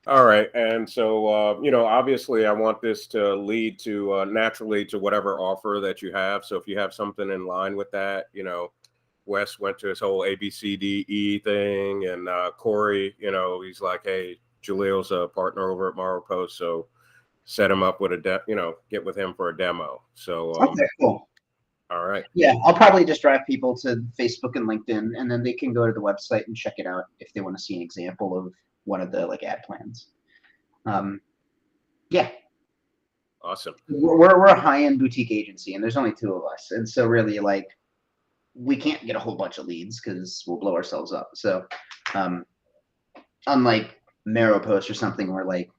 All right. And so, obviously, I want this to lead to naturally to whatever offer that you have. So, if you have something in line with that, Wes went to his whole ABCDE thing, and Corey, he's like, hey, Jalil's a partner over at Morrow Post. So, set him up with get with him for a demo. So, Okay, cool. all right. Yeah, I'll probably just drive people to Facebook and LinkedIn, and then they can go to the website and check it out if they want to see an example of one of the like ad plans. Um, yeah, Awesome. we're a high end boutique agency, and there's only two of us, and so really like we can't get a whole bunch of leads because we'll blow ourselves up. So, um, unlike Marrow Post or something, where like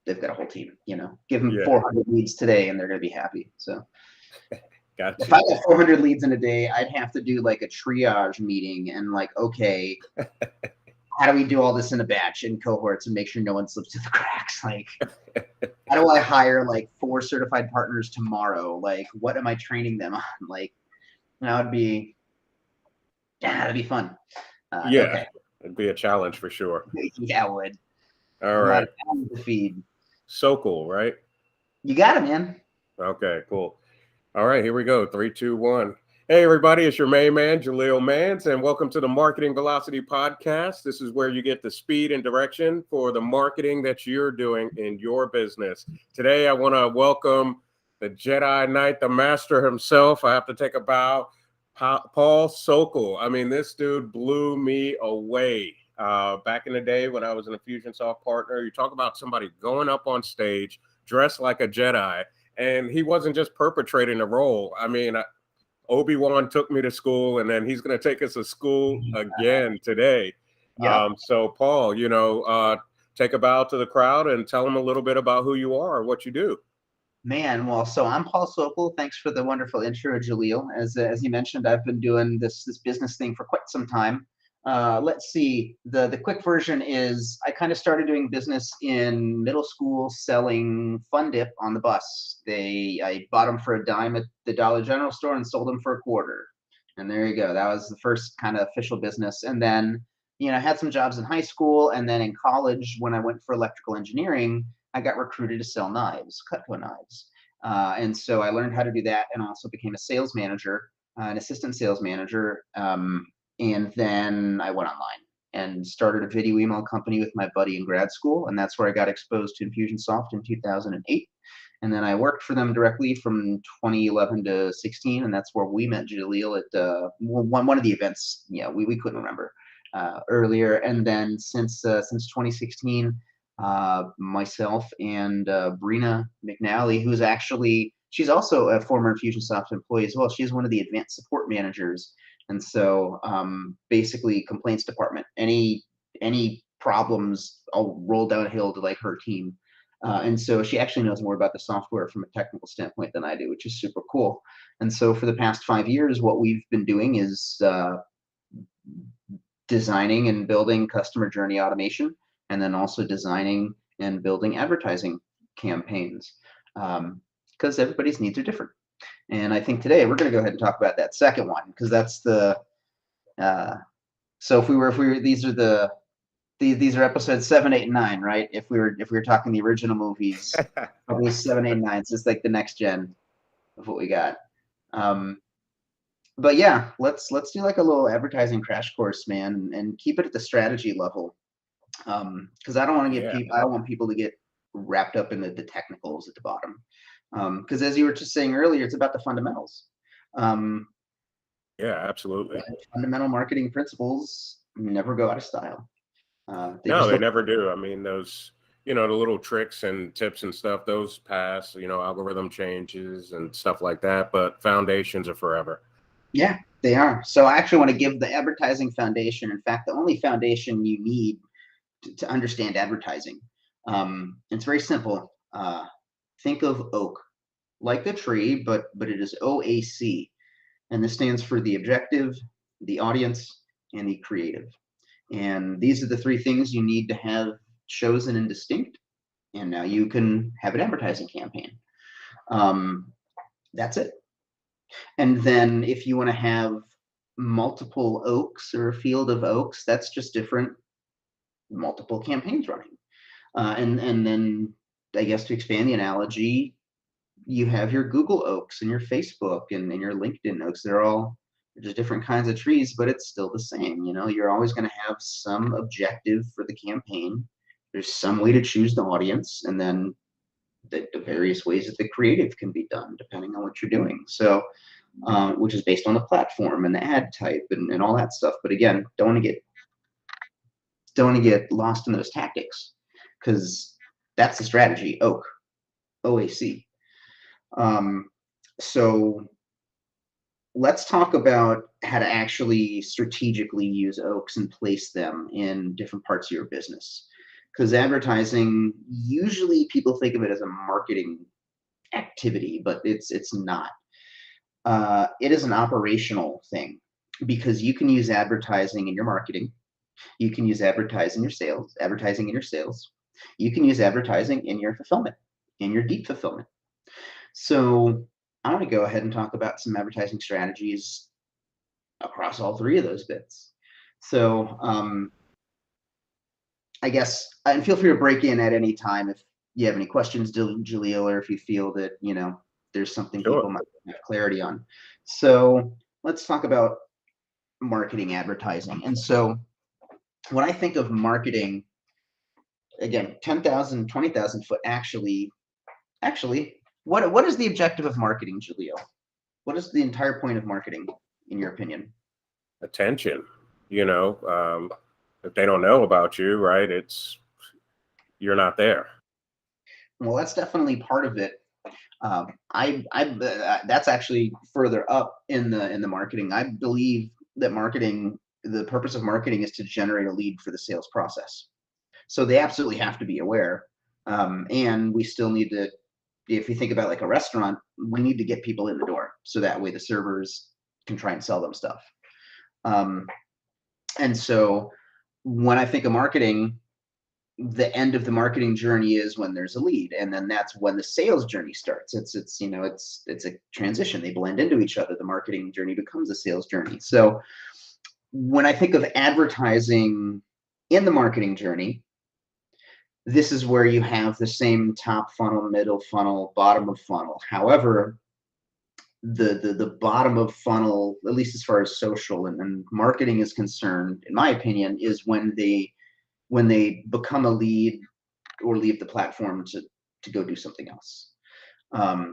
they've got a whole team, give them Yeah. 400 leads today, and they're gonna be happy. So. Got If I you. got 400 leads in a day, I'd have to do like a triage meeting and like, okay, how do we do all this in a batch in cohorts and make sure no one slips through the cracks? Like, how do I hire like 4 certified partners tomorrow? Like, what am I training them on? Like, that would be, yeah, that'd be fun. Yeah. Okay. It'd be a challenge for sure. Yeah, it would. All I'm out right. of time to feed. So cool, right? You got it, man. Okay, cool. All right, here we go. Three, two, one. Hey, everybody, it's your main man, Jaleel Mans, and welcome to the Marketing Velocity Podcast. This is where you get the speed and direction for the marketing that you're doing in your business. Today, I want to welcome the Jedi Knight, the master himself. I have to take a bow. Paul Sokol. I mean, this dude blew me away. Back in the day when I was an Infusionsoft partner, you talk about somebody going up on stage dressed like a Jedi, and he wasn't just perpetrating the role. I mean, Obi-Wan took me to school, and then he's going to take us to school again today. Yep. So, Paul, take a bow to the crowd and tell them a little bit about who you are, what you do. Man, well, so I'm Paul Sokol. Thanks for the wonderful intro, Jaleel. As you mentioned, I've been doing this business thing for quite some time. Let's see. The quick version is I kind of started doing business in middle school, selling Fun Dip on the bus. I bought them for a dime at the Dollar General store and sold them for a quarter. And there you go. That was the first kind of official business. And then, I had some jobs in high school, and then in college when I went for electrical engineering. I got recruited to sell knives, Cutco knives. And so I learned how to do that and also became a sales manager, an assistant sales manager. And then I went online and started a video email company with my buddy in grad school. And that's where I got exposed to Infusionsoft in 2008. And then I worked for them directly from 2011 to 16. And that's where we met Jaleel at one of the events. Yeah, we couldn't remember earlier. And then since 2016, myself and Brina McNally, she's also a former Infusionsoft employee as well. She's one of the advanced support managers, and so basically complaints department. Any problems, I'll roll downhill to like her team. And so she actually knows more about the software from a technical standpoint than I do, which is super cool. And so for the past 5 years, what we've been doing is designing and building customer journey automation, and then also designing and building advertising campaigns, because everybody's needs are different. And I think today we're going to go ahead and talk about that second one because that's the so if we were these are episodes 7, 8, and 9, right? If we were talking the original movies, probably 7, 8, and 9. So it's like the next gen of what we got. Um, but yeah, let's do like a little advertising crash course, man, and keep it at the strategy level. Because I don't want to get Yeah. people. I don't want people to get wrapped up in the technicals at the bottom. Because as you were just saying earlier, it's about the fundamentals. Um, Yeah, absolutely. Fundamental marketing principles never go out of style. They No, just they look. never do. I mean, those, the little tricks and tips and stuff, those pass, algorithm changes and stuff like that, but foundations are forever. Yeah, they are. So I actually want to give the advertising foundation. In fact, the only foundation you need to understand advertising. It's very simple. Think of oak, like the tree, but it is OAC, and this stands for the objective, the audience, and the creative. And these are the three things you need to have chosen and distinct. And now you can have an advertising campaign. Um, that's it. And then if you want to have multiple oaks or a field of oaks, that's just different multiple campaigns running. And then I guess to expand the analogy, you have your Google oaks and your Facebook and your LinkedIn oaks. They're all just different kinds of trees, but it's still the same. You're always going to have some objective for the campaign. There's some way to choose the audience, and then the various ways that the creative can be done depending on what you're doing. So, which is based on the platform and the ad type and all that stuff. But again, don't want to get lost in those tactics, because that's the strategy. OAC. Um, so let's talk about how to actually strategically use oaks and place them in different parts of your business. Because advertising, usually people think of it as a marketing activity, but it's not. It is an operational thing, because you can use advertising in your marketing. You can use advertising in your sales. You can use advertising in your fulfillment, in your deep fulfillment. So I want to go ahead and talk about some advertising strategies across all three of those bits. So I guess, and feel free to break in at any time if you have any questions, Jaleel, or if you feel that, there's something people Sure. might have clarity on. So let's talk about marketing advertising. And so when I think of marketing, again, 10,000, 20,000 foot, actually, what is the objective of marketing, Jaleel? What is the entire point of marketing, in your opinion? Attention. If they don't know about you, right, you're not there. Well, that's definitely part of it. That's actually further up in the marketing. I believe that the purpose of marketing is to generate a lead for the sales process. So they absolutely have to be aware. And we still need to, if you think about like a restaurant, we need to get people in the door so that way the servers can try and sell them stuff. And so when I think of marketing, the end of the marketing journey is when there's a lead, and then that's when the sales journey starts. It's a transition. They blend into each other. The marketing journey becomes a sales journey. So when I think of advertising in the marketing journey, this is where you have the same top funnel, middle funnel, bottom of funnel. However, the bottom of funnel, at least as far as social and marketing is concerned, in my opinion, is when they become a lead or leave the platform to go do something else.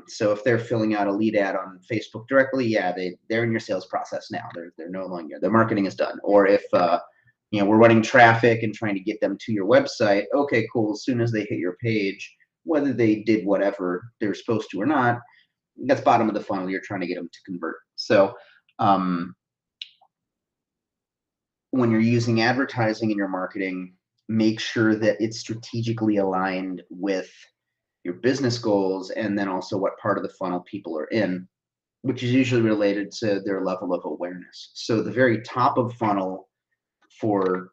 So if they're filling out a lead ad on Facebook directly, yeah, they're in your sales process now. They're no longer, their marketing is done. Or if we're running traffic and trying to get them to your website, okay, cool. As soon as they hit your page, whether they did whatever they're supposed to or not, that's bottom of the funnel. You're trying to get them to convert. So when you're using advertising in your marketing, make sure that it's strategically aligned with your business goals, and then also what part of the funnel people are in, which is usually related to their level of awareness. So the very top of funnel for,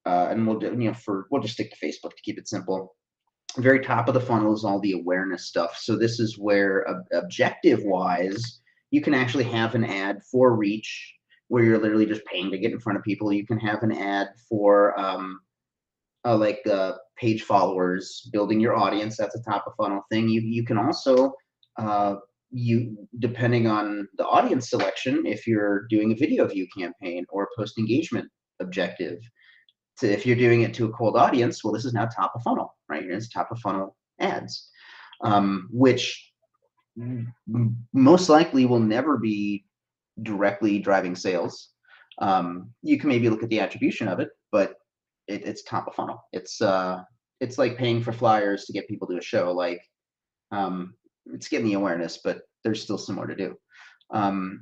and we'll just stick to Facebook to keep it simple. Very top of the funnel is all the awareness stuff. So this is where objective wise, you can actually have an ad for reach, where you're literally just paying to get in front of people. You can have an ad for page followers, building your audience. That's a top of funnel thing. You can also depending on the audience selection, if you're doing a video view campaign or a post engagement objective, if you're doing it to a cold audience, well, this is now top of funnel, right? It's top of funnel ads, which most likely will never be directly driving sales. You can maybe look at the attribution of it, but it's top of funnel. It's like paying for flyers to get people to a show. Like, it's getting the awareness, but there's still some more to do. And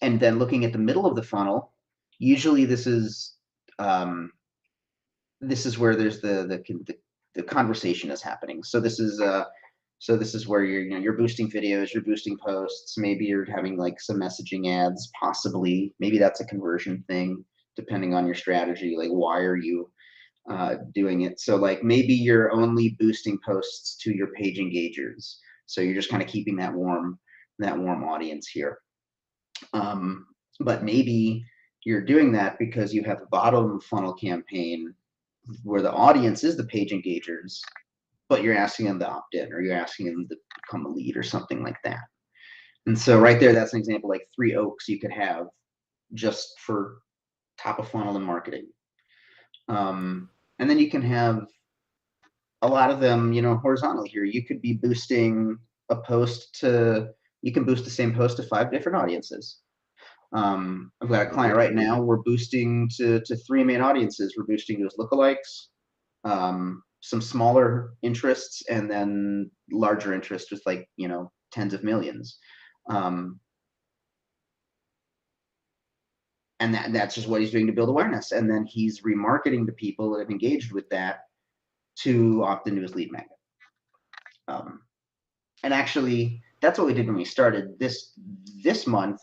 then looking at the middle of the funnel, usually this is where there's the conversation is happening. So this is where you're boosting videos, you're boosting posts. Maybe you're having like some messaging ads, possibly. Maybe that's a conversion thing, depending on your strategy. Like, why are you doing it? So like maybe you're only boosting posts to your page engagers. So you're just kind of keeping that warm audience here. But maybe you're doing that because you have a bottom funnel campaign where the audience is the page engagers, but you're asking them to opt in, or you're asking them to become a lead or something like that. And so right there, that's an example, like 3 oaks you could have just for top of funnel and marketing. And then you can have a lot of them, horizontally here. You could be boosting a post you can boost the same post to 5 different audiences. I've got a client right now, we're boosting to 3 main audiences. We're boosting to his lookalikes, some smaller interests, and then larger interests with like, tens of millions. And that's just what he's doing to build awareness. And then he's remarketing to people that have engaged with that to opt into his lead magnet. And actually, that's what we did when we started. This month,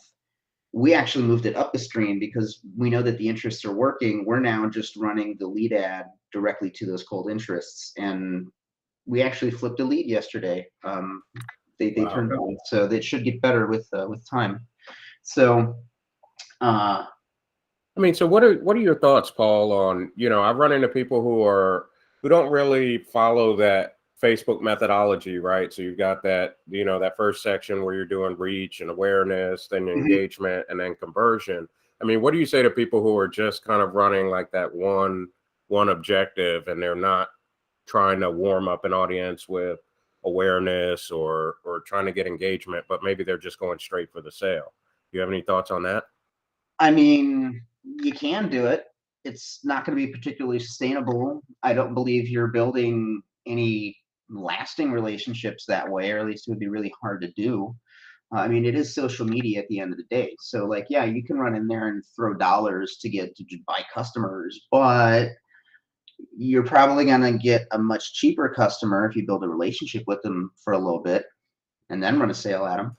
we actually moved it up the stream because we know that the interests are working. We're now just running the lead ad directly to those cold interests. And we actually flipped a lead yesterday. They turned on, so they should get better with time. So, I mean, so what are your thoughts, Paul, on, I run into people who don't really follow that Facebook methodology, right? So you've got that, that first section where you're doing reach and awareness, then engagement, and then conversion. I mean, what do you say to people who are just kind of running like that one objective, and they're not trying to warm up an audience with awareness or trying to get engagement, but maybe they're just going straight for the sale? Do you have any thoughts on that? I mean, you can do it. It's not going to be particularly sustainable. I don't believe you're building any lasting relationships that way, or at least it would be really hard to do. I mean, it is social media at the end of the day. So like, yeah, you can run in there and throw dollars to buy customers, but you're probably going to get a much cheaper customer if you build a relationship with them for a little bit and then run a sale at them.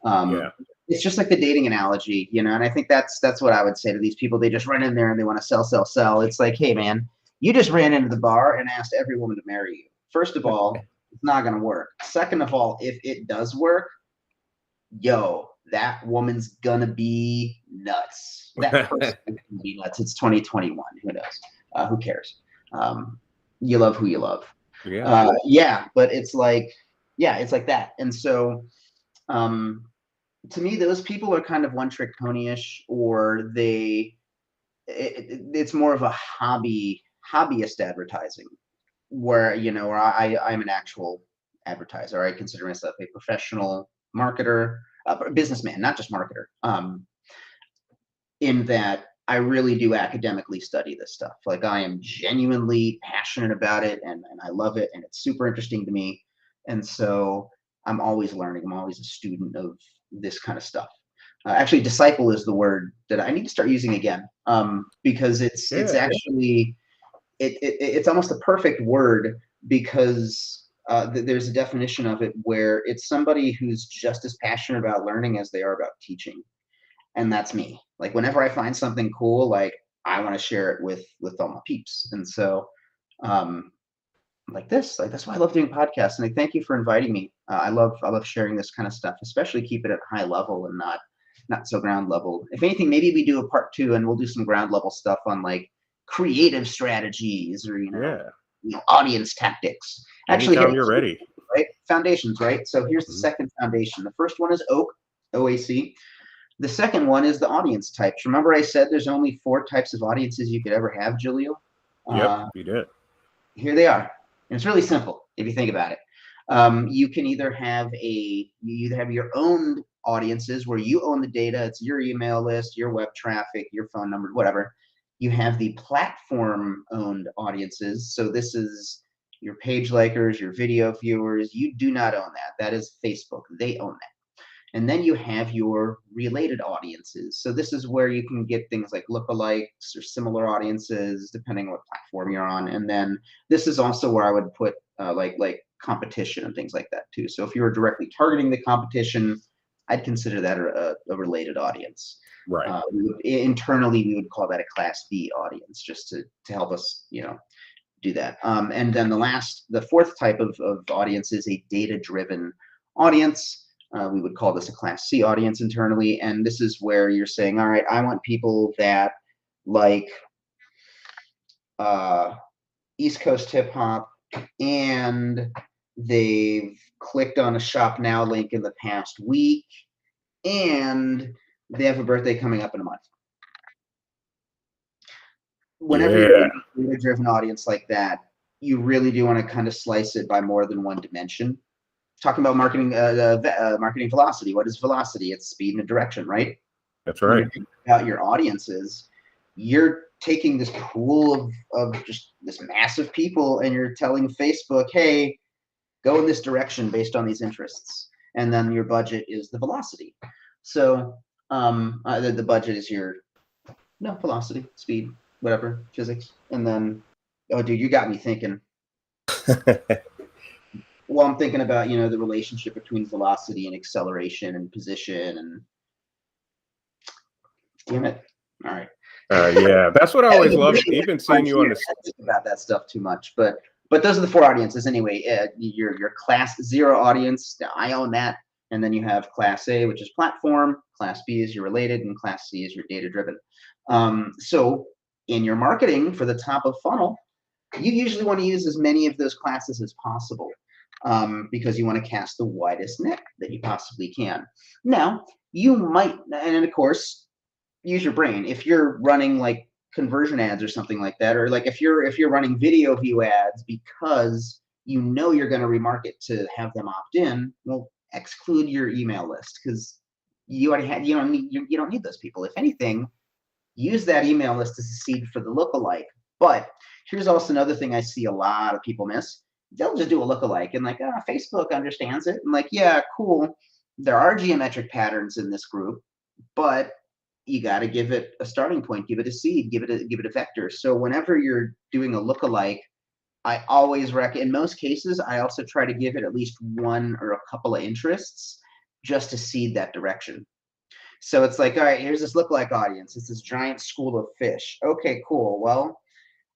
Yeah. It's just like the dating analogy, and I think that's what I would say to these people. They just run in there and they want to sell. It's like, hey man, you just ran into the bar and asked every woman to marry you. First of all, it's not going to work. Second of all, if it does work, that woman's gonna be nuts. That person is gonna be nuts. It's 2021. Who knows? Who cares? You love who you love. Yeah. But it's like that. And so, to me, those people are kind of one-trick pony-ish, or it's more of a hobbyist advertising, where I'm an actual advertiser. I consider myself a professional marketer, businessman, not just marketer. In that I really do academically study this stuff. Like, I am genuinely passionate about it, and I love it, and it's super interesting to me. And so I'm always learning. I'm always a student of this kind of stuff. Actually, disciple is the word that I need to start using again, because it's actually it's almost a perfect word, because there's a definition of it where it's somebody who's just as passionate about learning as they are about teaching. And that's me. Like, whenever I find something cool, like, I want to share it with all my peeps. And so, like that's why I love doing podcasts. And I thank you for inviting me. I love sharing this kind of stuff, especially keep it at high level and not so ground level. If anything, maybe we do a part 2 and we'll do some ground level stuff on like creative strategies, or audience tactics. Actually, anytime you're ready. Right? Foundations, right? So here's the second foundation. The first one is OAC. The second one is the audience types. Remember I said there's only 4 types of audiences you could ever have, Julio? Yep, you did. Here they are. And it's really simple if you think about it. You can either have your own audiences where you own the data. It's your email list, your web traffic, your phone number, whatever. You have the platform-owned audiences. So this is your page likers, your video viewers. You do not own that. That is Facebook. They own that. And then you have your related audiences. So this is where you can get things like lookalikes or similar audiences, depending on what platform you're on. And then this is also where I would put like competition and things like that too. So if you were directly targeting the competition, I'd consider that a related audience. Right. Internally, we would call that a Class B audience, just to help us, do that. And then the fourth type of audience is a data-driven audience. We would call this a Class C audience internally. And this is where you're saying, all right, I want people that like East Coast hip hop, and they've clicked on a shop now link in the past week, and they have a birthday coming up in a month. Whenever you're Yeah, in a data-driven audience like that, you really do want to kind of slice it by more than one dimension. Talking about marketing, marketing velocity. What is velocity? It's speed and direction, right? that's When right. you're thinking about your audiences, you're taking this pool of just this massive people and you're telling Facebook, hey, go in this direction based on these interests. And then your budget is the velocity. So the budget is your velocity, speed, whatever, physics. And then, oh, dude, you got me thinking. Well, I'm thinking about, the relationship between velocity and acceleration and position and damn it. All right. Yeah, that's what I Having always a loved. brain Even seeing punch you on here, the I don't think about that stuff too much, but those are the four audiences anyway. Your class 0 audience, I own that, and then you have class A, which is platform, class B is your related, and class C is your data driven. So in your marketing for the top of funnel, you usually want to use as many of those classes as possible, because you want to cast the widest net that you possibly can. Now, you might, and of course, use your brain. If you're running like conversion ads or something like that, or like if you're running video view ads because you're going to remarket to have them opt in, well, exclude your email list because you already had you don't need those people. If anything, use that email list as a seed for the lookalike. But here's also another thing I see a lot of people miss. They'll just do a lookalike and like, Facebook understands it. And like, yeah, cool. There are geometric patterns in this group, but you got to give it a starting point, give it a seed, give it a vector. So whenever you're doing a lookalike, I always recommend, in most cases, I also try to give it at least one or a couple of interests just to seed that direction. So it's like, all right, here's this lookalike audience. It's this giant school of fish. Okay, cool. Well,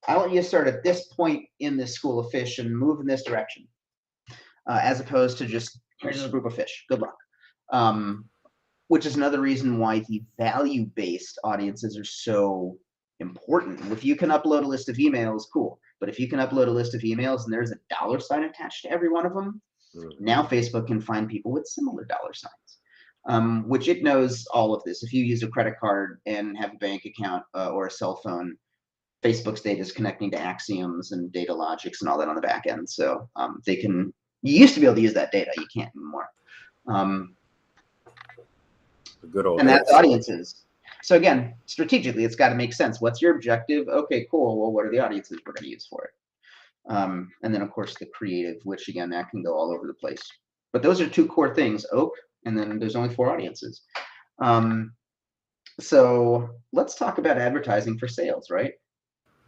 I want you to start at this point in this school of fish and move in this direction, as opposed to just, here's a group of fish. Good luck. Um, which is another reason why the value-based audiences are so important. If you can upload a list of emails, cool. But if you can upload a list of emails and there's a dollar sign attached to every one of them, now Facebook can find people with similar dollar signs, which it knows all of this. If you use a credit card and have a bank account or a cell phone, Facebook's data is connecting to axioms and data logics and all that on the back end. So they can, you used to be able to use that data, you can't anymore. the good old And days. that's audiences. So again, strategically, it's got to make sense. What's your objective? Okay, cool. Well, what are the audiences we're going to use for it? And then, of course, the creative, which again, that can go all over the place. But those are two core things, Oak, and then there's only 4 audiences. So let's talk about advertising for sales, right?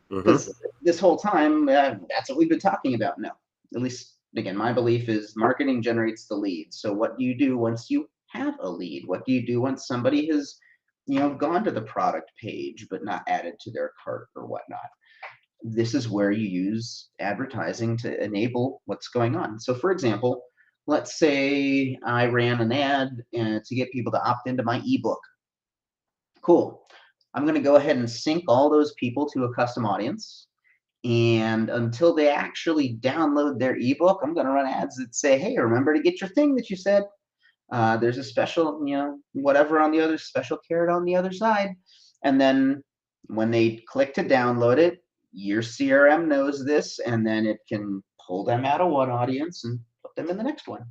Because this whole time, that's what we've been talking about. No, at least, again, my belief is marketing generates the lead. So what do you do once you have a lead? What do you do once somebody has, gone to the product page but not added to their cart or whatnot? This is where you use advertising to enable what's going on. So for example, let's say I ran an ad to get people to opt into my ebook. Cool. I'm going to go ahead and sync all those people to a custom audience. And until they actually download their ebook, I'm going to run ads that say, hey, remember to get your thing that you said. There's a special, whatever on the other, special carrot on the other side. And then when they click to download it, your CRM knows this, and then it can pull them out of one audience and put them in the next one.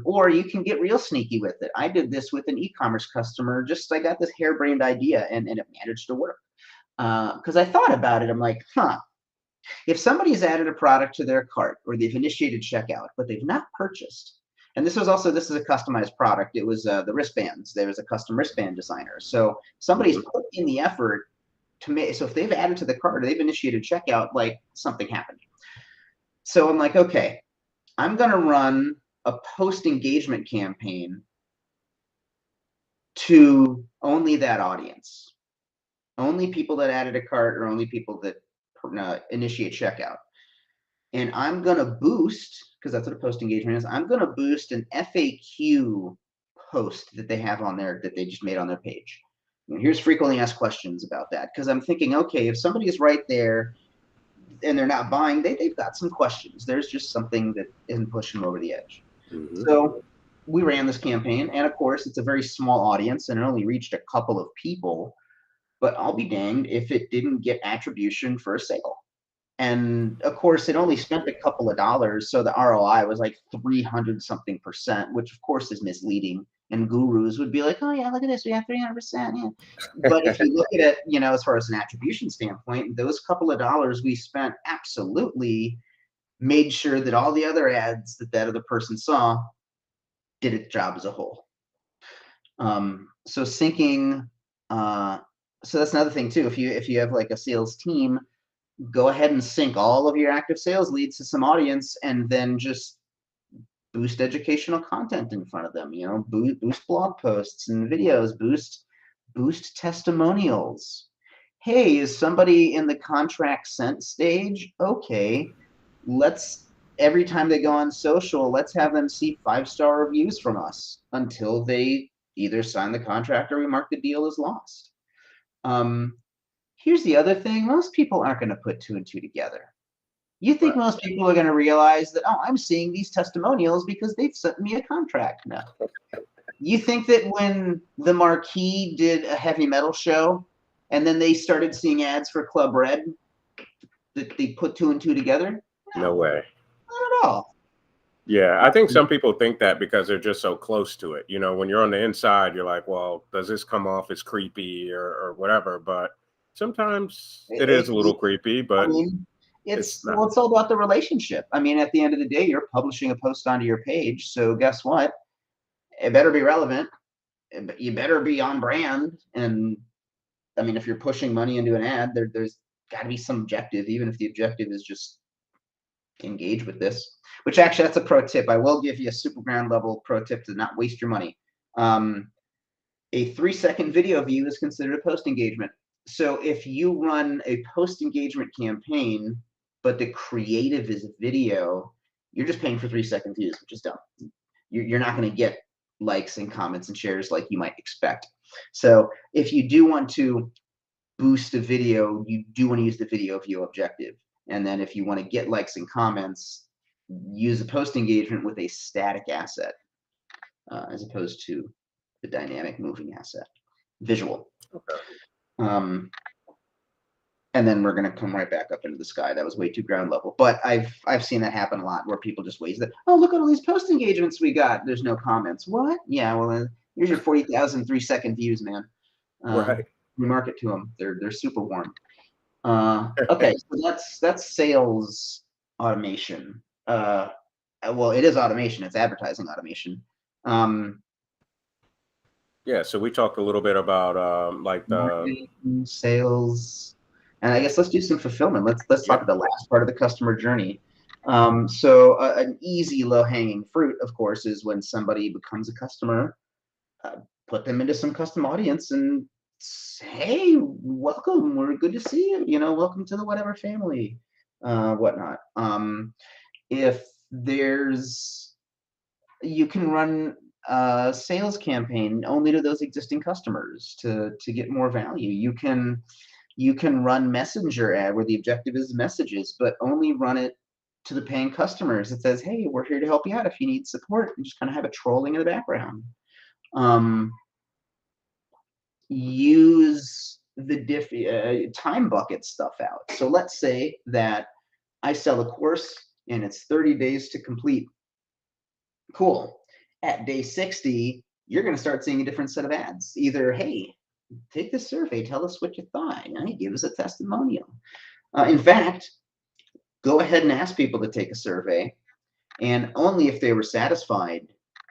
Or you can get real sneaky with it. I did this with an e-commerce customer. I got this harebrained idea, and it managed to work. Because I thought about it, I'm like, if somebody's added a product to their cart or they've initiated checkout, but they've not purchased, and this is a customized product. It was the wristbands. There was a custom wristband designer. So somebody's put in the effort to make, so if they've added to the cart or they've initiated checkout, like something happened. So I'm like, okay, I'm going to run a post engagement campaign to only that audience. Only people that added a cart or only people that initiate checkout. And I'm going to boost, because that's what a post engagement is, I'm going to boost an FAQ post that they have on there that they just made on their page. And here's frequently asked questions about that, because I'm thinking, okay, if somebody is right there, and they're not buying, they've got some questions. There's just something that isn't pushing them over the edge. Mm-hmm. So we ran this campaign, and of course, it's a very small audience and it only reached a couple of people. But I'll be danged if it didn't get attribution for a sale. And of course, it only spent a couple of dollars, so the ROI was like 300 something percent, which of course is misleading. And gurus would be like, "Oh yeah, look at this, we have 300%." Yeah, but if you look at it, as far as an attribution standpoint, those couple of dollars we spent absolutely made sure that all the other ads that other person saw did its job as a whole. So syncing, so that's another thing too. If you have like a sales team, go ahead and sync all of your active sales leads to some audience, and then just boost educational content in front of them. Boost blog posts and videos, boost testimonials. Hey, is somebody in the contract sent stage? Okay, let's, every time they go on social, let's have them see 5-star reviews from us until they either sign the contract or we mark the deal as lost. Here's the other thing. Most people aren't going to put 2 and 2 together. You think most people are going to realize that, oh, I'm seeing these testimonials because they've sent me a contract? No. You think that when the Marquee did a heavy metal show and then they started seeing ads for Club Red, that they put 2 and 2 together? No way. Not at all. Yeah, I think some people think that because they're just so close to it. When you're on the inside, you're like, well, does this come off as creepy or whatever? But sometimes it is a little creepy, but it's not. it's all about the relationship. At the end of the day, you're publishing a post onto your page, so guess what? It better be relevant. You better be on brand. And if you're pushing money into an ad, there's got to be some objective, even if the objective is just engage with this. Which actually, that's a pro tip. I will give you a super ground level pro tip to not waste your money. A 3-second video view is considered a post engagement. So if you run a post engagement campaign, but the creative is video, you're just paying for 3-second views, which is dumb. You're not going to get likes and comments and shares like you might expect. So if you do want to boost a video, you do want to use the video view objective. And then if you want to get likes and comments, use a post engagement with a static asset as opposed to the dynamic moving asset, visual. Okay. And then we're going to come right back up into the sky. That was way too ground level. But I've seen that happen a lot where people just waste it. Oh, look at all these post engagements we got. There's no comments. What? Yeah, well, here's your 40,000 3-second views, man. Right. We market to them. They're super warm. Okay, so that's sales automation. Well, it is automation. It's advertising automation. Yeah, so we talked a little bit about like the marketing, sales, and I guess let's do some fulfillment. Let's talk about the last part of the customer journey. So an easy low-hanging fruit, of course, is when somebody becomes a customer, put them into some custom audience and say, hey, welcome, we're good to see you, welcome to the whatever family, whatnot. If you can run a sales campaign only to those existing customers to get more value. You can run messenger ad where the objective is messages, but only run it to the paying customers. It says, hey, we're here to help you out if you need support, and just kind of have it trolling in the background. Use the time bucket stuff out. So let's say that I sell a course and it's 30 days to complete. Cool. At day 60, you're going to start seeing a different set of ads. Either, hey, take this survey, tell us what you thought, give us a testimonial. In fact, go ahead and ask people to take a survey, and only if they were satisfied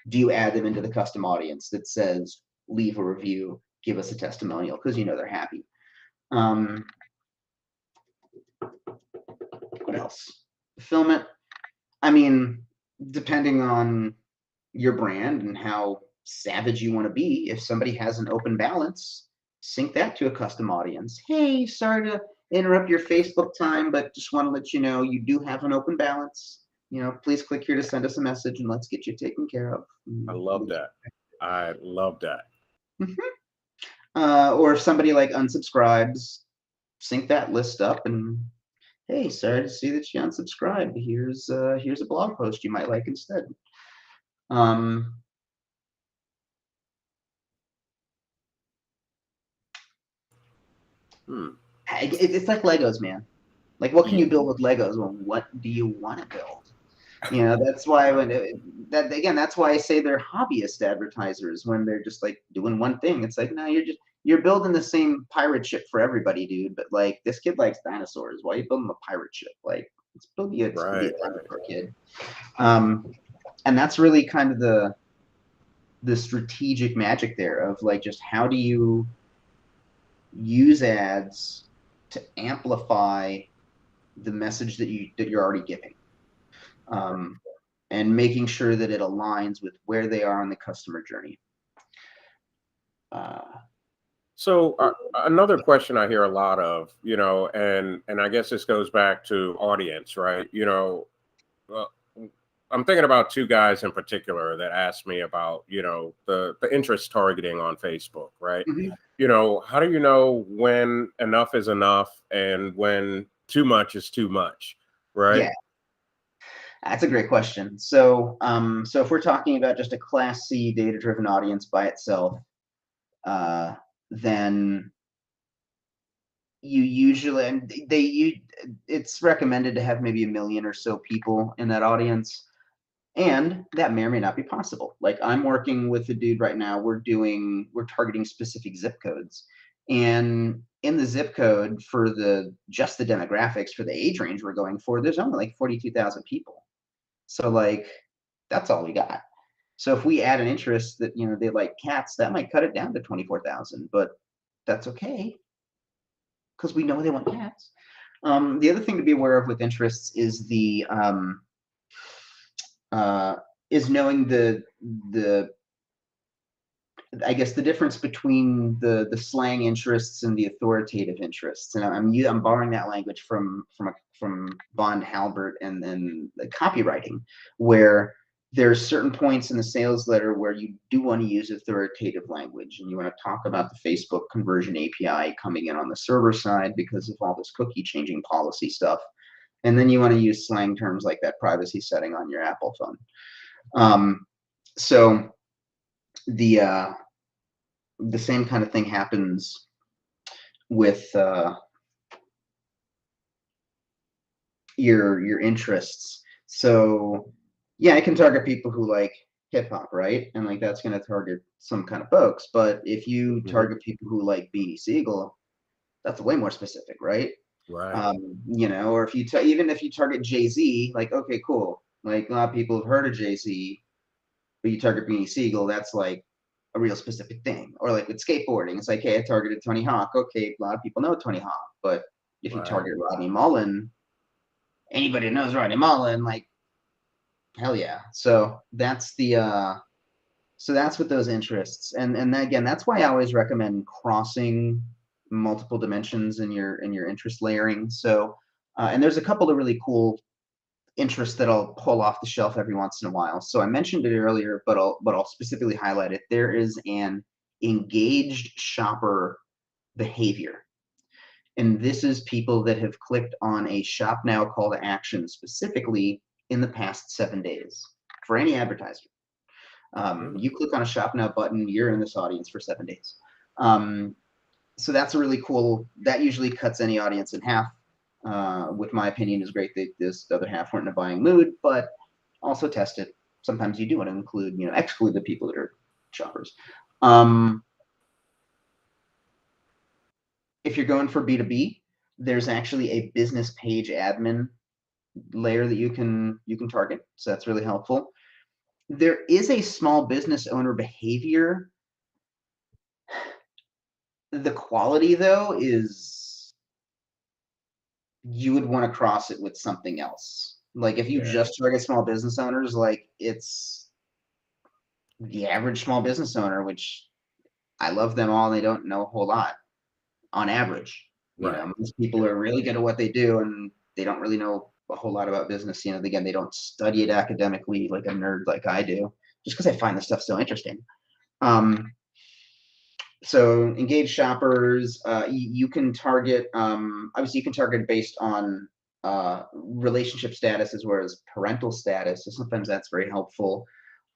do you add them into the custom audience that says, leave a review, give us a testimonial, because they're happy. What else? Fulfillment. Depending on your brand and how savage you want to be, if somebody has an open balance, sync that to a custom audience. Hey, sorry to interrupt your Facebook time, but just want to let you know you do have an open balance. Please click here to send us a message and let's get you taken care of. I love that. I love that. Or if somebody like unsubscribes, sync that list up and hey, sorry to see that you unsubscribed. Here's a blog post you might like instead. Um, Hmm. it's like Legos, man. Like, what can you Yeah. build with Legos? Well, what do you want to build? That's why that's why I say they're hobbyist advertisers when they're just like doing one thing. It's like, no, you're building the same pirate ship for everybody, dude. But like, this kid likes dinosaurs. Why are you building a pirate ship? Like, it's be a Right. dinosaur kid. Um, and that's really kind of the strategic magic there of like, just how do you use ads to amplify the message that you're already giving, um, and making sure that it aligns with where they are on the customer journey. Uh, So another question I hear a lot of, and I guess this goes back to audience, right? Well, I'm thinking about two guys in particular that asked me about, the interest targeting on Facebook, right? mhm. How do you know when enough is enough and when too much is too much, right? Yeah, that's a great question. So if we're talking about just a Class C data-driven audience by itself, uh, then you usually and they you it's recommended to have maybe 1 million or so people in that audience. And that may or may not be possible. Like, I'm working with a dude right now. We're targeting specific zip codes. And in the zip code for just the demographics for the age range we're going for, there's only like 42,000 people. So like, that's all we got. So if we add an interest that, they like cats, that might cut it down to 24,000, but that's okay because we know they want cats. The other thing to be aware of with interests uh, is knowing the I guess the difference between the slang interests and the authoritative interests. And I'm borrowing that language from Bond Halbert and then the copywriting, where there's certain points in the sales letter where you do want to use authoritative language and you want to talk about the Facebook conversion API coming in on the server side because of all this cookie changing policy stuff. And then you want to use slang terms like that privacy setting on your Apple phone. Um, so the same kind of thing happens with your interests. So yeah, I can target people who like hip hop, right? And like, that's going to target some kind of folks. But if you Hmm. target people who like Beanie Siegel, that's way more specific, right? Right. Or if even if you target Jay Z, like, okay, cool. Like, a lot of people have heard of Jay Z, but you target Beanie Siegel, that's like a real specific thing. Or like with skateboarding, it's like, hey, I targeted Tony Hawk. Okay, a lot of people know Tony Hawk, but if you Right. target Rodney Mullen, anybody knows Rodney Mullen, like, hell yeah. So that's with those interests, and again, that's why I always recommend crossing multiple dimensions in your interest layering. So, and there's a couple of really cool interest that I'll pull off the shelf every once in a while. So I mentioned it earlier, but I'll specifically highlight it. There is an engaged shopper behavior. And this is people that have clicked on a shop now call to action specifically in the past 7 days for any advertiser. Hmm. You click on a shop now button, you're in this audience for 7 days. Um, so that's a really cool, that usually cuts any audience in half, which my opinion is great that this other half weren't in a buying mood, but also test it. Sometimes you do want to exclude the people that are shoppers. Um, if you're going for B2B, there's actually a business page admin layer that you can target. So that's really helpful. There is a small business owner behavior. The quality though is you would want to cross it with something else. Like, if you Yeah. just target small business owners, like, it's the average small business owner, which I love them all, they don't know a whole lot on average. Right. Most people Yeah. are really good at what they do and they don't really know a whole lot about business. Again, they don't study it academically like a nerd like I do, just because I find this stuff so interesting. Um, so engage shoppers, you can target, obviously you can target based on relationship status as well as parental status. So sometimes that's very helpful.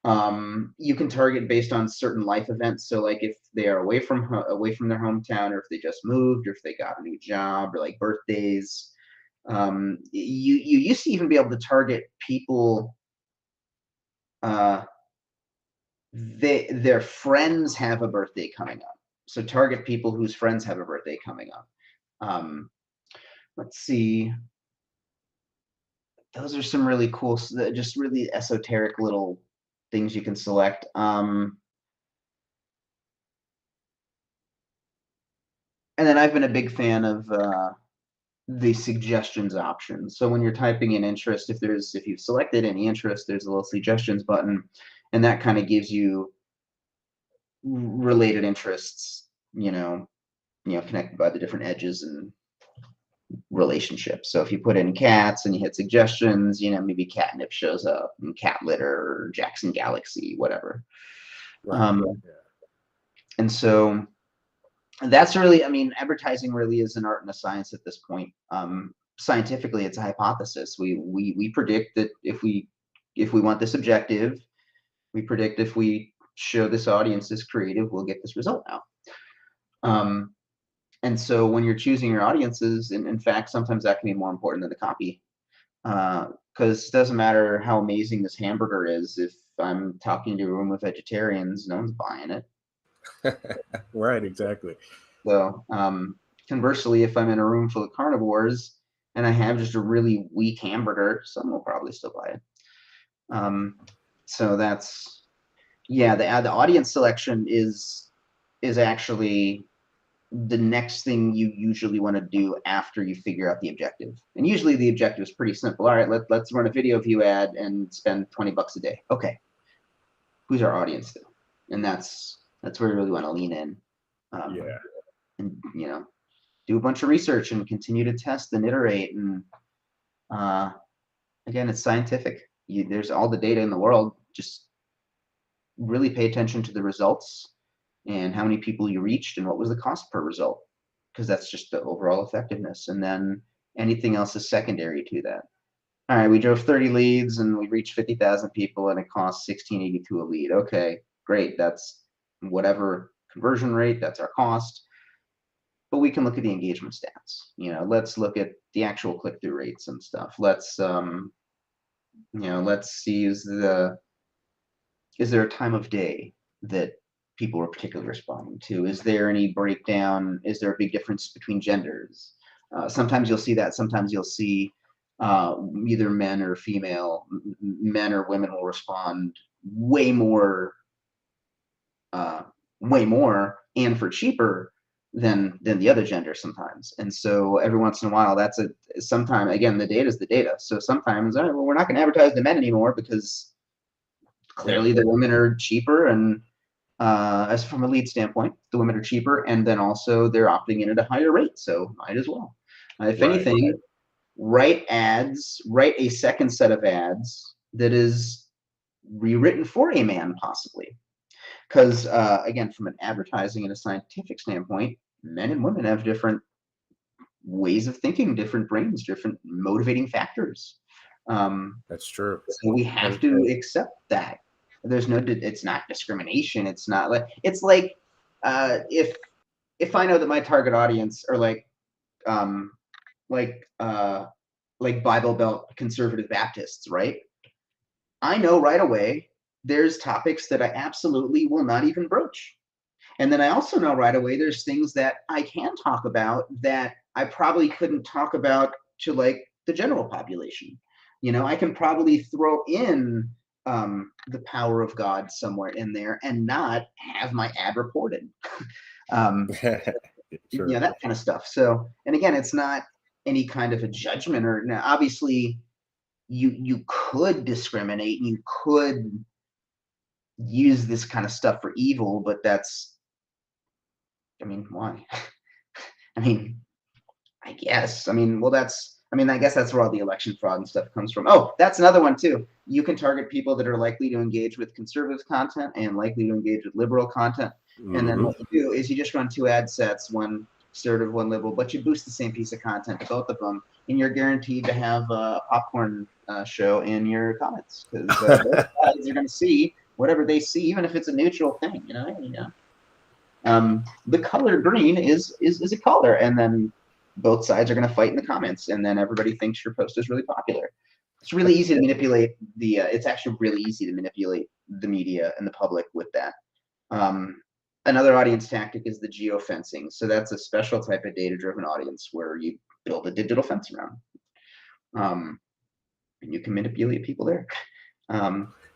You can target based on certain life events. So like if they are away from their hometown, or if they just moved, or if they got a new job, or like birthdays. You used to even be able to target people. Their friends have a birthday coming up. So target people whose friends have a birthday coming up. Let's see. Those are some really cool, just really esoteric little things you can select. And then I've been a big fan of the suggestions option. So when you're typing in interest, if you've selected any interest, there's a little suggestions button, and that kind of gives you related interests, connected by the different edges and relationships. So if you put in cats and you hit suggestions, maybe catnip shows up, and cat litter, or Jackson Galaxy, whatever. Right. Yeah. And so that's really, advertising really is an art and a science at this point. Scientifically, it's a hypothesis. We predict that if we want this objective, we predict if we show this audience is creative, we'll get this result now. And so when you're choosing your audiences, in fact, sometimes that can be more important than the copy. Because it doesn't matter how amazing this hamburger is, if I'm talking to a room of vegetarians, no one's buying it. Right, exactly. So conversely, if I'm in a room full of carnivores and I have just a really weak hamburger, someone will probably still buy it. So that's, yeah, the audience selection is actually the next thing you usually want to do after you figure out the objective. And usually the objective is pretty simple. All right, let's run a video view ad and spend $20 a day. Okay, who's our audience though? And that's where you really want to lean in. Yeah. And do a bunch of research and continue to test and iterate. And again, it's scientific. There's all the data in the world. Just really pay attention to the results and how many people you reached and what was the cost per result, because that's just the overall effectiveness. And then anything else is secondary to that. All right, we drove 30 leads and we reached 50,000 people and it cost $16.82 a lead. Okay, great. That's whatever conversion rate, that's our cost. But we can look at the engagement stats. Let's look at the actual click-through rates and stuff. Let's let's see, is there a time of day that people were particularly responding to? Is there any breakdown? Is there a big difference between genders? Sometimes you'll see that. Sometimes you'll see either men or female, men or women will respond way more and for cheaper than the other gender sometimes. And so every once in a while, sometime, again, the data is the data. So sometimes, all right, well, we're not going to advertise to men anymore because clearly the women are cheaper, and as from a lead standpoint, the women are cheaper, and then also they're opting in at a higher rate, so might as well. If anything, write a second set of ads that is rewritten for a man, possibly. Because again, from an advertising and a scientific standpoint, men and women have different ways of thinking, different brains, different motivating factors. That's true. So we have to accept that. It's not discrimination. It's like if I know that my target audience are like Bible Belt conservative Baptists, right? I know right away there's topics that I absolutely will not even broach. And then I also know right away there's things that I can talk about that I probably couldn't talk about to like the general population. I can probably throw in the power of God somewhere in there and not have my ad reported. That kind of stuff. So, and again, it's not any kind of a judgment, or now, obviously you could discriminate and you could use this kind of stuff for evil, but why? I guess. I guess that's where all the election fraud and stuff comes from. Oh, that's another one too. You can target people that are likely to engage with conservative content and likely to engage with liberal content. Mm-hmm. And then what you do is you just run two ad sets, one sort of one level, but you boost the same piece of content to both of them, and you're guaranteed to have a popcorn show in your comments because both sides are going to see whatever they see, even if it's a neutral thing. The color green is a color, and then both sides are going to fight in the comments, and then everybody thinks your post is really popular. It's really easy to manipulate the. It's actually really easy to manipulate the media and the public with that. Another audience tactic is the geofencing. So that's a special type of data-driven audience where you build a digital fence around, and you can manipulate people there.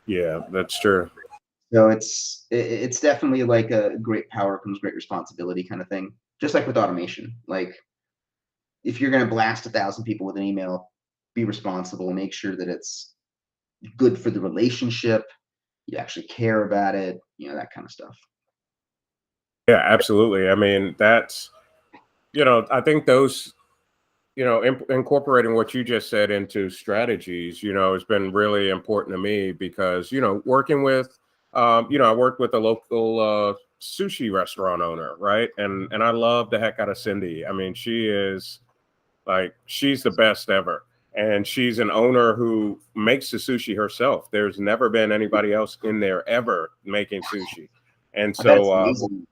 Yeah, that's true. So it's definitely like a great power comes great responsibility kind of thing. Just like with automation, like if you're going to blast 1,000 people with an email, be responsible, make sure that it's good for the relationship, you actually care about it, that kind of stuff. Yeah, absolutely. I mean, that's, I think those, incorporating what you just said into strategies, has been really important to me because, working with, I worked with a local sushi restaurant owner, right? And I love the heck out of Cindy. I mean, she's the best ever. And she's an owner who makes the sushi herself. There's never been anybody else in there ever making sushi. And That's so amazing.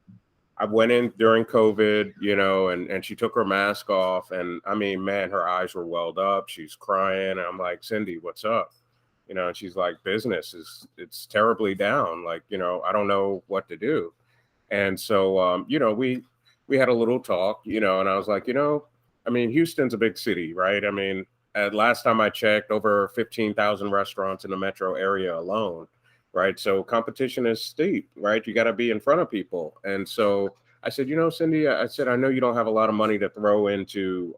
I went in during COVID, and she took her mask off. And I mean, man, her eyes were welled up. She's crying. And I'm like, Cindy, what's up? And she's like, business it's terribly down. Like, I don't know what to do. And so, we had a little talk, and I was like, I mean, Houston's a big city, right? I mean, at last time I checked, over 15,000 restaurants in the metro area alone, right? So competition is steep, right? You got to be in front of people. And so I said, Cindy, I said, I know you don't have a lot of money to throw into,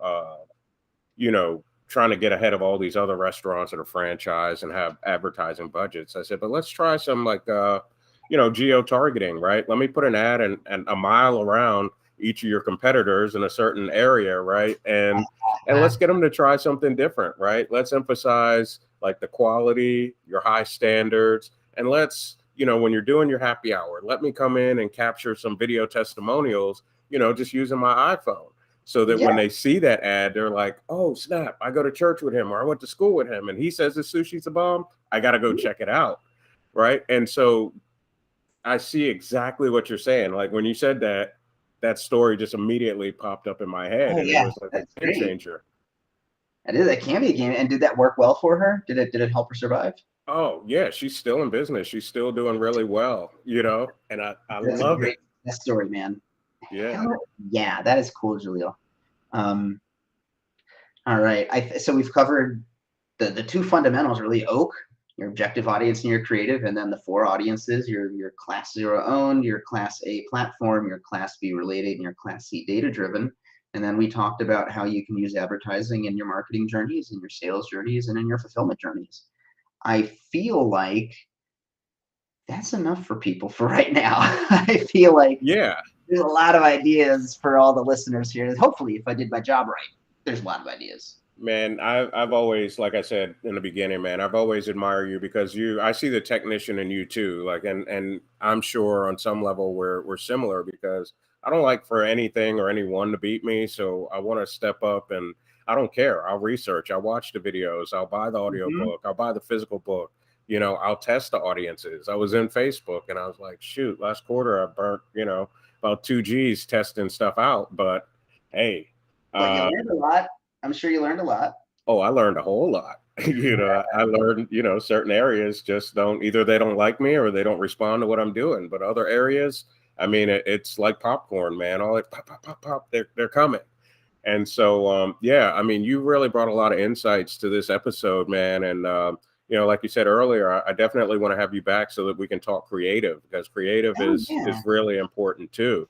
trying to get ahead of all these other restaurants that are franchise and have advertising budgets. I said, but let's try some like, geo targeting, right? Let me put an ad and a mile around each of your competitors in a certain area, right? And let's get them to try something different, right? Let's emphasize like the quality, your high standards, and let's, when you're doing your happy hour, let me come in and capture some video testimonials, just using my iPhone. So that Yeah. when they see that ad, they're like, oh, snap, I go to church with him or I went to school with him and he says the sushi's a bomb. I got to go check it out. Right. And so I see exactly what you're saying. Like when you said that, that story just immediately popped up in my head, Oh and it yeah, was like a that's game great. changer. That can be a game. And did that work well for her? Did it help her survive? Oh yeah, she's still in business. She's still doing really well, and I That's a love great it. story, man. Yeah. Hell yeah, that is cool, Julio. Um, all right. So we've covered the two fundamentals really: oak, your objective audience and your creative, and then the four audiences: your class 0 owned, your class A platform, your class B related, and your class C data driven. And then we talked about how you can use advertising in your marketing journeys, in your sales journeys, and in your fulfillment journeys. I feel like that's enough for people for right now. I feel like Yeah. there's a lot of ideas for all the listeners here. Hopefully, if I did my job right, there's a lot of ideas. Man, I've always, like I said in the beginning, man, I've always admired you because I see the technician in you too. Like, and I'm sure on some level we're similar because I don't like for anything or anyone to beat me. So I want to step up and I don't care. I'll research, I'll watch the videos, I'll buy the audio Mm-hmm. book, I'll buy the physical book. I'll test the audiences. I was in Facebook and I was like, shoot, last quarter I burnt, about 2 G's testing stuff out. But hey, But you uh, learned a lot. I'm sure you learned a lot. oh, I learned a whole lot. I learned, certain areas just don't either they don't like me or they don't respond to what I'm doing. But other areas, I mean, it's like popcorn, man. All like pop, pop, pop, pop, they're coming. And so, yeah, I mean, you really brought a lot of insights to this episode, man. And like you said earlier, I definitely want to have you back so that we can talk creative because creative Oh is yeah. really important too.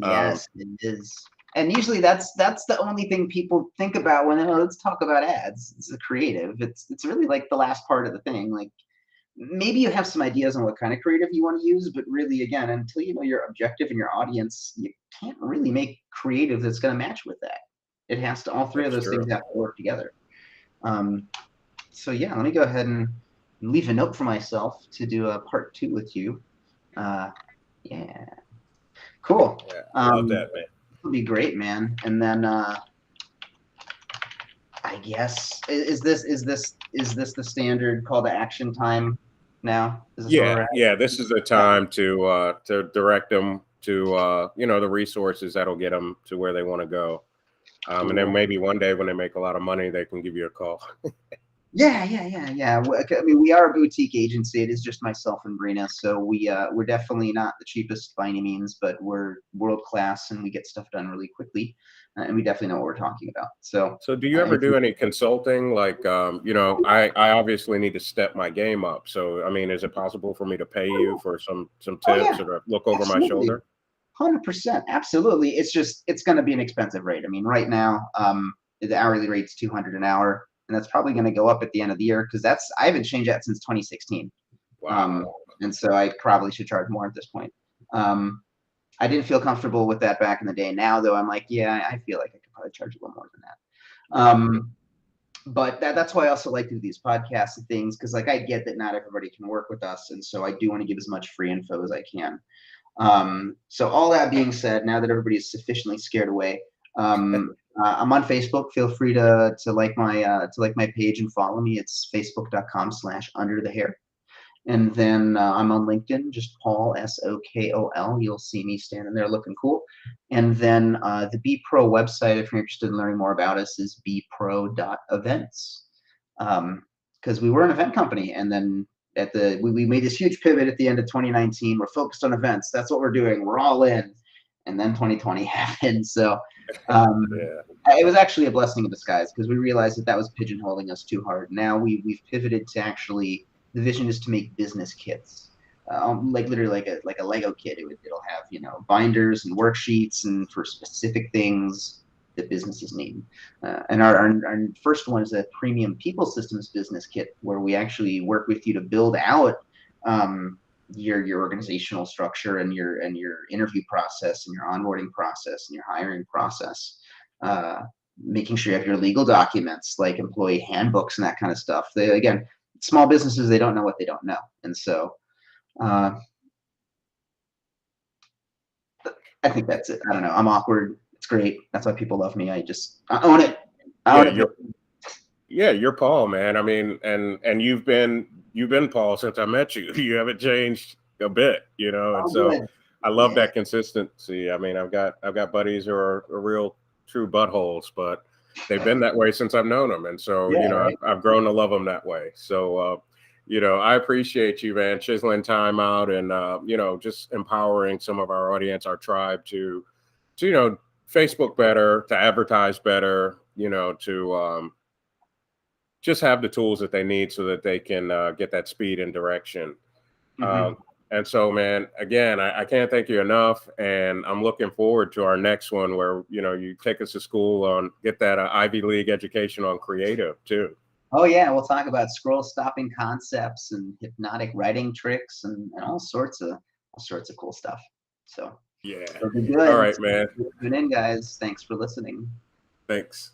Um, Yes, it is. And usually that's the only thing people think about when let's talk about ads. It's the creative. It's really like the last part of the thing. Like maybe you have some ideas on what kind of creative you want to use, but really again, until you know your objective and your audience, you can't really make creative that's going to match with that. It has to all three of that's those true. things have to work together. Um, so yeah, let me go ahead and leave a note for myself to do a part 2 with you. Yeah, cool. Yeah, I love Um, that, man. would be great, man. And then I guess is this the standard call to action time now? Is this where we're Yeah, at? yeah. This is the Yeah, time to direct them to the resources that'll get them to where they want to go. And then cool. maybe one day when they make a lot of money, they can give you a call. Yeah. I mean, we are a boutique agency. It is just myself and Brina, so we're definitely not the cheapest by any means, but we're world class and we get stuff done really quickly, and we definitely know what we're talking about. So, So do you ever if you, do any consulting? Like, I obviously need to step my game up. So, I mean, is it possible for me to pay you for some oh tips yeah, or to look over my absolutely. shoulder? 100%, absolutely. It's going to be an expensive rate. I mean, right now, the hourly rate's 200 an hour, and that's probably going to go up at the end of the year because I haven't changed that since 2016. Um, Wow. and so I probably should charge more at this point. Um, I didn't feel comfortable with that back in the day. Now, though, I'm like, yeah, I feel like I could probably charge a little more than that. But that's why I also like to do these podcasts and things because, like, I get that not everybody can work with us, and so I do want to give as much free info as I can. So all that being said, now that everybody is sufficiently scared away, I'm on Facebook. Feel free to like my page and follow me. It's facebook.com/under the hair. And then I'm on LinkedIn, just Paul Sokol. You'll see me standing there looking cool. And then the B Pro website, if you're interested in learning more about us, is bpro.events. Because we were an event company, and then we made this huge pivot at the end of 2019. We're focused on events. That's what we're doing. We're all in. And then 2020 happened. So Yeah. it was actually a blessing in disguise because we realized that was pigeonholing us too hard. Now we've pivoted to actually the vision is to make business kits, like literally like a Lego kit. It'll have binders and worksheets and for specific things that businesses need. And our first one is a premium people systems business kit where we actually work with you to build out your organizational structure and your interview process and your onboarding process and your hiring process. Making sure you have your legal documents like employee handbooks and that kind of stuff. Again, small businesses, they don't know what they don't know. And so uh, I think that's it. I don't know. I'm awkward. It's great. That's why people love me. I own it. I Yeah, own it. you're Paul, man. I mean, and you've been Paul since I met you. You haven't changed a bit, and Oh, so good. I love Yeah. that consistency. I mean, I've got buddies who are real true buttholes, but they've been that way since I've known them, and so Yeah. Right. I've grown to love them that way. So I appreciate you, man, chiseling time out and just empowering some of our audience, our tribe to Facebook better, to advertise better, to just have the tools that they need so that they can get that speed and direction. Mm-hmm. Um, and so, man, again, I can't thank you enough, and I'm looking forward to our next one where you take us to school on get that Ivy League education on creative too. Oh yeah, we'll talk about scroll stopping concepts and hypnotic writing tricks and all sorts of cool stuff. So Yeah. it'll be All good. right, man. Tune in, guys. Thanks for listening. Thanks.